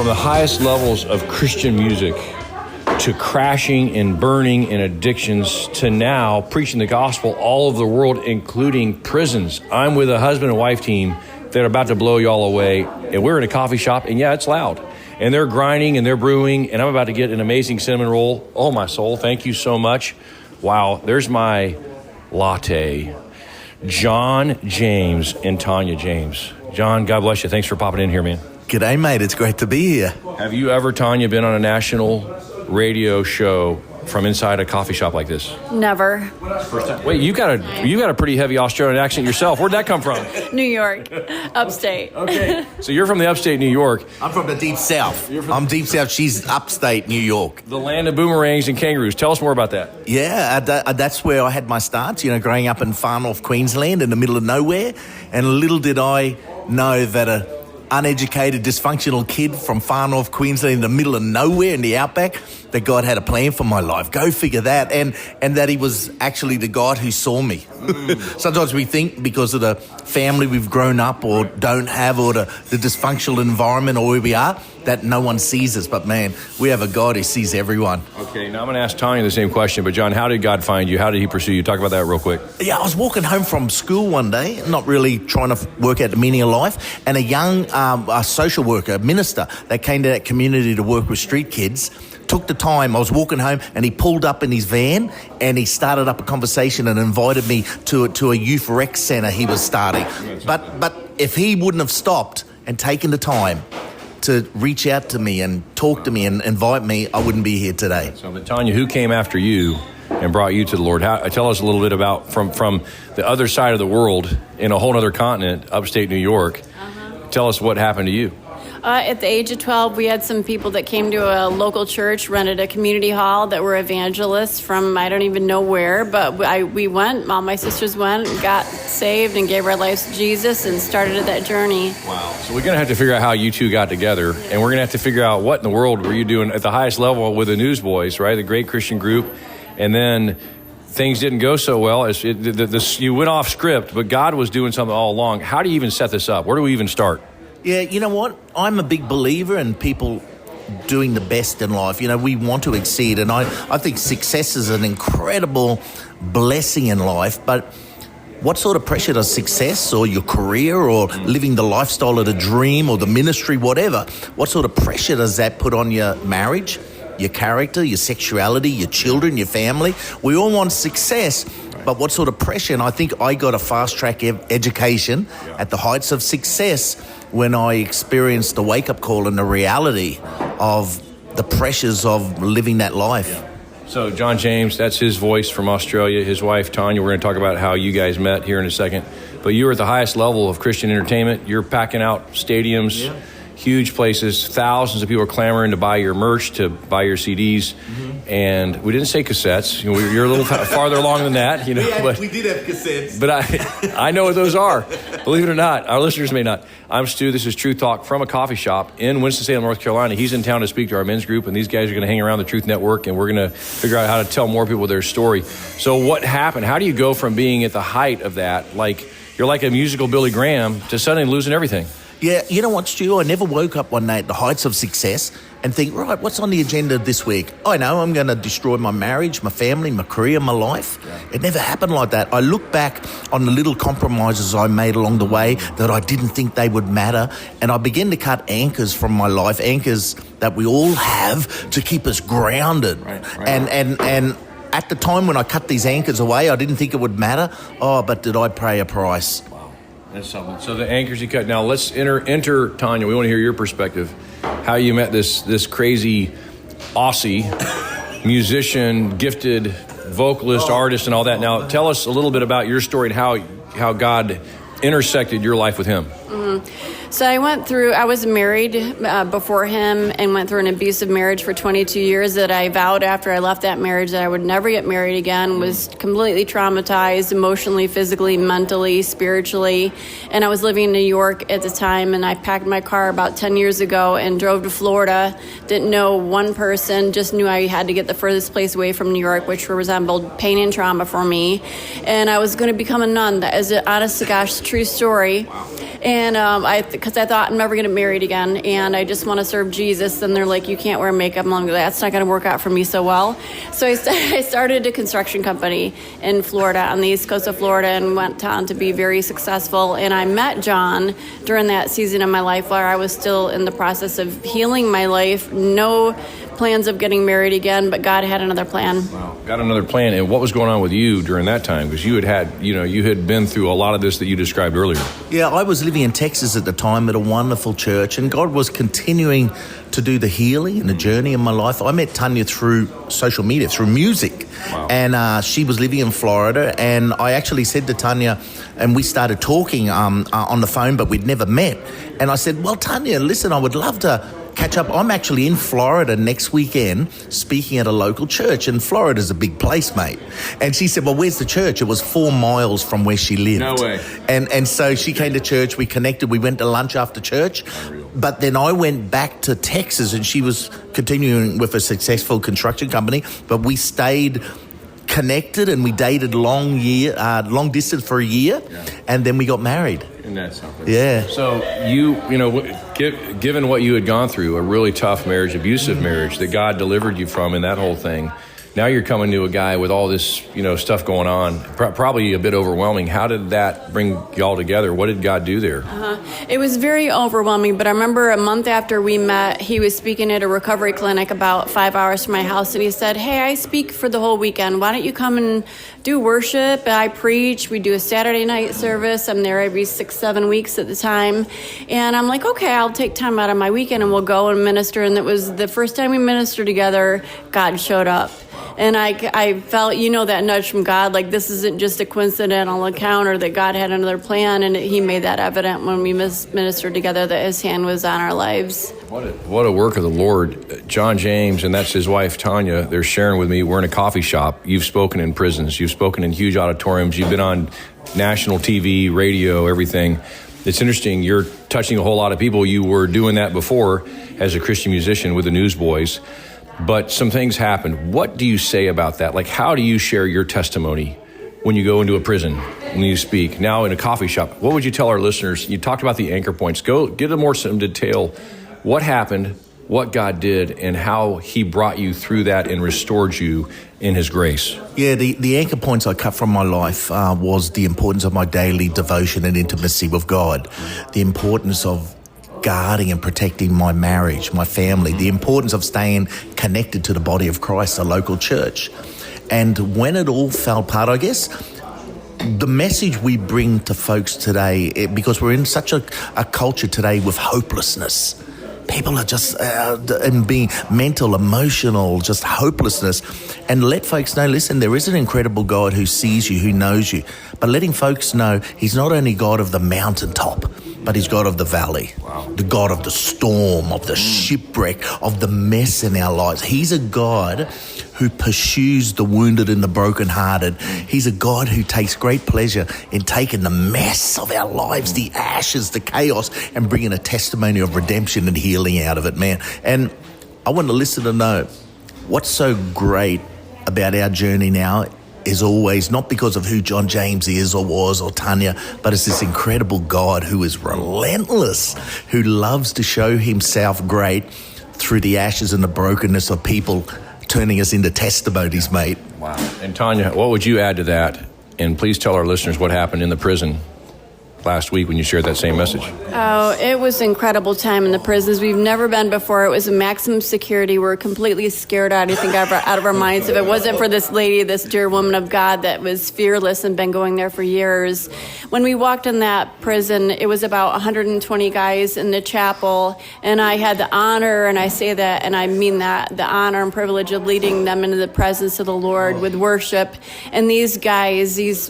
From the highest levels of Christian music to crashing and burning and addictions to now preaching the gospel all over the world, including prisons. I'm with a husband and wife team that are about to blow y'all away. And we're in a coffee shop, and yeah, it's loud. And they're grinding and they're brewing, and I'm about to get an amazing cinnamon roll. Oh, my soul, thank you so much. Wow, there's my latte. John James and Tanya James. John, God bless you. Thanks for popping in here, man. G'day, mate. It's great to be here. Have you ever, Tanya, been on a national radio show from inside a coffee shop like this? Never. First time. Wait, you got a pretty heavy Australian accent yourself. Where'd that come from? New York, upstate. Okay, so you're from the upstate New York. I'm from the deep south. I'm deep south. She's upstate New York. The land of boomerangs and kangaroos. Tell us more about that. Yeah, that's where I had my start, growing up in far north Queensland in the middle of nowhere. And little did I know that a uneducated, dysfunctional kid from far north Queensland in the middle of nowhere in the outback, that God had a plan for my life. Go figure that. And that he was actually the God who saw me. Sometimes we think because of the family we've grown up or don't have, or the dysfunctional environment or where we are, that no one sees us. But man, we have a God who sees everyone. Okay, now I'm going to ask Tanya the same question. But John, how did God find you? How did he pursue you? Talk about that real quick. Yeah, I was walking home from school one day, not really trying to work out the meaning of life, and a young a social worker, a minister that came to that community to work with street kids, took the time. I was walking home and he pulled up in his van and he started up a conversation and invited me to a youth rec centre he was starting. But if he wouldn't have stopped and taken the time to reach out to me and talk to me and invite me, I wouldn't be here today. So, but Tanya, who came after you and brought you to the Lord? Tell us a little bit about from the other side of the world in a whole other continent, upstate New York. Tell us what happened to you. At the age of 12, we had some people that came to a local church, rented a community hall that were evangelists from I don't even know where, but we went, all my sisters went, got saved and gave our lives to Jesus and started that journey. Wow. So we're going to have to figure out how you two got together, and we're going to have to figure out what in the world were you doing at the highest level with the Newsboys, right, the great Christian group, and then things didn't go so well. You went off script, but God was doing something all along. How do you even set this up? Where do we even start? Yeah, you know what? I'm a big believer in people doing the best in life. We want to exceed, and I think success is an incredible blessing in life, but what sort of pressure does success or your career or living the lifestyle of the dream or the ministry, whatever, what sort of pressure does that put on your marriage, your character, your sexuality, your children, your family? We all want success, but what sort of pressure? And I think I got a fast-track education at the heights of success when I experienced the wake-up call and the reality of the pressures of living that life. Yeah. So John James, that's his voice from Australia. His wife, Tanya, we're going to talk about how you guys met here in a second. But you were at the highest level of Christian entertainment. You're packing out stadiums, huge places. Thousands of people are clamoring to buy your merch, to buy your CDs. And we didn't say cassettes. You're a little farther along than that. But we did have cassettes. But I know what those are. Believe it or not, our listeners may not. I'm Stu. This is Truth Talk from a coffee shop in Winston-Salem, North Carolina. He's in town to speak to our men's group, and these guys are going to hang around the Truth Network, and we're going to figure out how to tell more people their story. So what happened? How do you go from being at the height of that, like you're like a musical Billy Graham, to suddenly losing everything? Yeah, you know what, Stu? I never woke up one day at the heights of success and think, right, what's on the agenda this week? I know I'm going to destroy my marriage, my family, my career, my life. Yeah. It never happened like that. I look back on the little compromises I made along the way that I didn't think they would matter, and I begin to cut anchors from my life, anchors that we all have to keep us grounded. Right. And at the time when I cut these anchors away, I didn't think it would matter. Oh, but did I pay a price? That's something. So the anchors you cut. Now let's enter Tanya. We want to hear your perspective. How you met this crazy Aussie musician, gifted vocalist, artist, and all that. Now tell us a little bit about your story and how God intersected your life with him. So I was married before him and went through an abusive marriage for 22 years that I vowed after I left that marriage that I would never get married again, was completely traumatized emotionally, physically, mentally, spiritually. And I was living in New York at the time, and I packed my car about 10 years ago and drove to Florida. Didn't know one person, just knew I had to get the furthest place away from New York, which resembled pain and trauma for me. And I was going to become a nun. That is, honest to gosh, true story. And because I thought I'm never going to get married again, and I just want to serve Jesus. And they're like, you can't wear makeup. I'm like, that's not going to work out for me so well. So I started a construction company in Florida, on the east coast of Florida, and went on to be very successful. And I met John during that season of my life where I was still in the process of healing my life. No plans of getting married again, but God had another plan. Wow, got another plan. And what was going on with you during that time? Because you had been through a lot of this that you described earlier. Yeah, I was living in Texas at the time at a wonderful church, and God was continuing to do the healing and the journey in my life. I met Tanya through social media, through music. Wow. And she was living in Florida, and I actually said to Tanya, and we started talking on the phone, but we'd never met. And I said, well, Tanya, listen, I would love to catch up. I'm actually in Florida next weekend speaking at a local church, and Florida's a big place, mate. And she said, well, where's the church? It was 4 miles from where she lived. No way. And so she came to church, we connected, we went to lunch after church. Unreal. But then I went back to Texas, and she was continuing with a successful construction company, but we stayed connected, and we dated long distance for a year, and then we got married. Isn't that something? Yeah. So given what you had gone through, a really tough marriage, abusive marriage that God delivered you from, and that whole thing, now you're coming to a guy with all this, stuff going on, probably a bit overwhelming. How did that bring y'all together? What did God do there? It was very overwhelming, but I remember a month after we met, he was speaking at a recovery clinic about 5 hours from my house, and he said, hey, I speak for the whole weekend. Why don't you come and do worship? I preach. We do a Saturday night service. I'm there every 6-7 weeks at the time. And I'm like, okay, I'll take time out of my weekend and we'll go and minister. And it was the first time we ministered together, God showed up. And I felt, that nudge from God, like this isn't just a coincidental encounter, that God had another plan, and he made that evident when we ministered together, that his hand was on our lives. What a work of the Lord. John James, and that's his wife, Tanya, they're sharing with me, we're in a coffee shop. You've spoken in prisons. You've spoken in huge auditoriums. You've been on national TV, radio, everything. It's interesting. You're touching a whole lot of people. You were doing that before as a Christian musician with the Newsboys. But some things happened. What do you say about that? Like, how do you share your testimony when you go into a prison, when you speak? Now in a coffee shop, what would you tell our listeners? You talked about the anchor points. Go give them some detail. What happened, what God did, and how he brought you through that and restored you in his grace. Yeah, the anchor points I cut from my life was the importance of my daily devotion and intimacy with God, the importance of guarding and protecting my marriage, my family, the importance of staying connected to the body of Christ, the local church. And when it all fell apart, I guess, the message we bring to folks today, because we're in such a culture today with hopelessness. People are just and being mental, emotional, just hopelessness. And let folks know, listen, there is an incredible God who sees you, who knows you. But letting folks know he's not only God of the mountaintop, but he's God of the valley. Wow. The God of the storm, of the shipwreck, of the mess in our lives. He's a God who pursues the wounded and the brokenhearted. He's a God who takes great pleasure in taking the mess of our lives, the ashes, the chaos, and bringing a testimony of redemption and healing out of it, man. And I want the listener to know what's so great about our journey now is always not because of who John James is or was or Tanya, but it's this incredible God who is relentless, who loves to show himself great through the ashes and the brokenness of people, turning us into testimonies, mate. Wow. And Tanya, what would you add to that? And please tell our listeners what happened in the prison last week when you shared that same message. Oh, it was an incredible time in the prisons. We've never been before. It was a maximum security. We're completely scared out of our minds. If it wasn't for this lady, this dear woman of God that was fearless and been going there for years. When we walked in that prison, it was about 120 guys in the chapel, and I had the honor, and I say that, and I mean that, the honor and privilege of leading them into the presence of the Lord with worship. And these guys, these,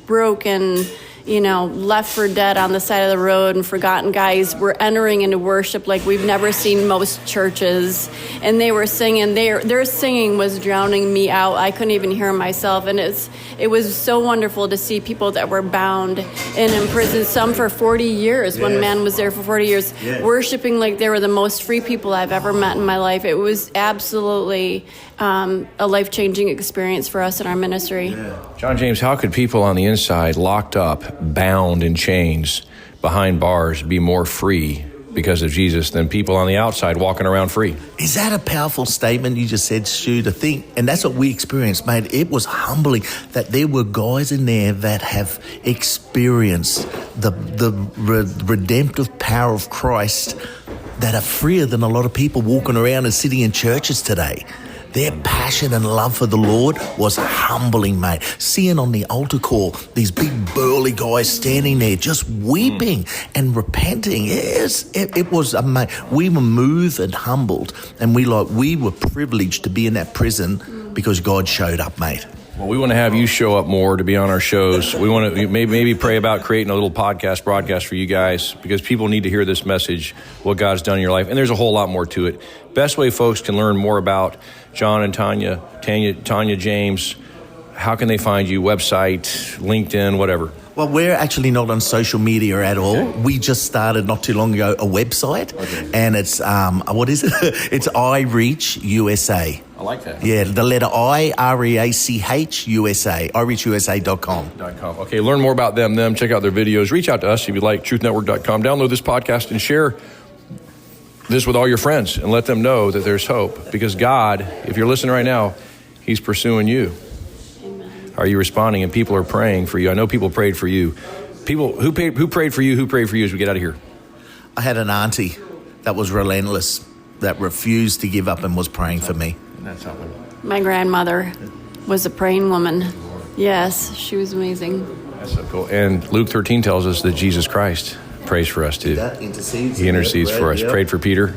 broken, left for dead on the side of the road and forgotten guys were entering into worship like we've never seen most churches. And they were singing. Their singing was drowning me out. I couldn't even hear myself. And it was so wonderful to see people that were bound and in prison, some for 40 years. One man was there for 40 years, worshiping like they were the most free people I've ever met in my life. It was absolutely a life-changing experience for us in our ministry. John James, how could people on the inside locked up bound in chains behind bars be more free because of Jesus than people on the outside walking around free. Is that a powerful statement you just said, Stu, to think? And that's what we experienced, mate. It was humbling that there were guys in there that have experienced the redemptive power of Christ that are freer than a lot of people walking around and sitting in churches today. Their passion and love for the Lord was humbling, mate. Seeing on the altar call these big burly guys standing there just weeping and repenting. It was amazing. We were moved and humbled, and we were privileged to be in that prison because God showed up, mate. Well, we want to have you show up more to be on our shows. We want to maybe pray about creating a little broadcast for you guys, because people need to hear this message, what God's done in your life. And there's a whole lot more to it. Best way folks can learn more about John and Tanya James, how can they find you? Website, LinkedIn, whatever. Well, we're actually not on social media at all. Okay. We just started not too long ago a website, and it's what is it? It's iReach USA. I like that. Yeah, the letter I, REACH USA, iReachUSA.com. Okay, learn more about them. Check out their videos. Reach out to us if you'd like, truthnetwork.com. Download this podcast and share this with all your friends and let them know that there's hope. Because God, if you're listening right now, He's pursuing you. Are you responding? And people are praying for you. I know people prayed for you. People who prayed for you as we get out of here. I had an auntie that was relentless, that refused to give up and was praying for me. That's helping. My grandmother was a praying woman. Yes, she was amazing. That's so cool. And Luke 13 tells us that Jesus Christ prays for us too. He intercedes for us. Prayed for Peter.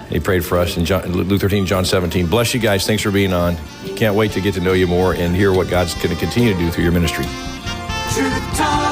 He prayed for us in Luke 13, John 17. Bless you guys. Thanks for being on. Can't wait to get to know you more and hear what God's going to continue to do through your ministry. Truth Talk.